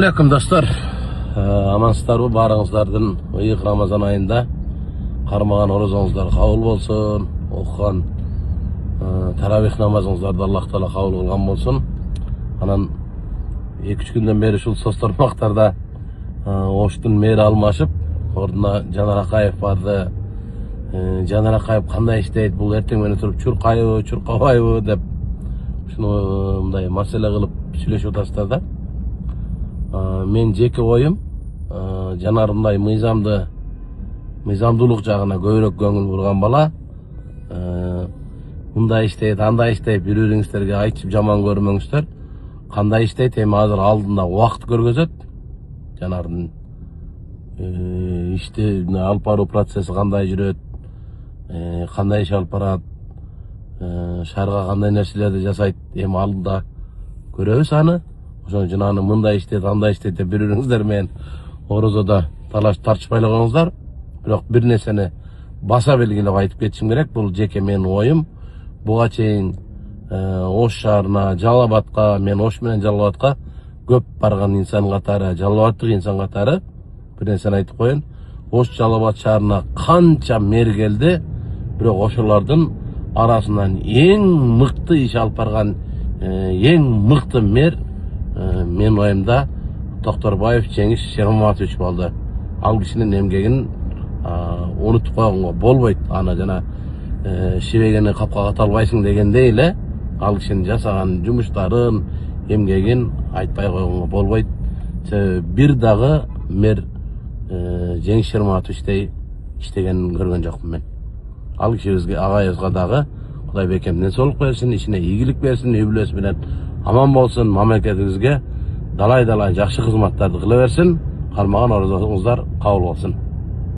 Алейкум достар, амансыздарбы? Барыңыздардын ыйык Рамазан айында кармаган орозоңуздар кабыл болсун, окуган таравих намазыңыздарды Аллах Таала кабыл кылган болсун. Анан 2-3 күндөн бери ушул Состормактарда оштун мэри алмашып, ордуна Жанар Акаев барды. Жанар Акаев кандай иштейт, бул эртең менен туруп чуркайбы, чуркабайбы деп ушуну мындай маселе кылып сүйлөшүп атасыздар да. Мен жеке оюм Жанарымдай мыйзамдуулук жагына көбүрөөк көңүл бурган бала. Мындай иштейт, андай иштейт, бири-бириңиздерге айтып жаман көрмөңүздөр. Кандай иштейт, эми азыр алдында убакыт көргөзөт. Жанардын ишти алып баруу процесси кандай жүрөт, кандай иш алып барат, шаарга кандай нерселерди жасайт, эми алдында көрөбүз аны. Ошон үчүн аны мындай иштейт, андай иштейт деп бири-бириңиздер менен орозодо талаш тартышпай эле коюңуздар. Бирок бир нерсени баса белгилеп айтып кетишим керек. Бул жеке менин оюм. Буга чейин Ош шаарына, Жалал Абадка, мен Ош менен Жалал Абадка көп барган инсан катары, Жалал Абадтык инсан катары бир нерсени айтып коеюн. Ош Жалал Абад шаарына канча мэр келди, бирок ошолордун арасынан эң мыкты иш алып барган, эң мыкты мэр мен оюмда Токторбаев Жеңиш Шерматович болду. Ал кишинин эмгегин унутуп койгонго болбойт. Аны жана шибегени капка ката албайсың дегендей эле ал кишинин жасаган жумуштарын, эмгегин айтпай койгонго болбойт. Бир дагы мэр Жеңиш Шерматовичтей иштегенин көргөн жокмун мен. Ал кишибизге, агайыбызга дагы Кудай бекем денсаулык берсин, ишине ийгилик берсин, үй бүлөсү менен аман болсун, мамлекетибизге далай жакшы кызматтарды кыла берсин. Кармаган орозоңуздар кабыл болсун.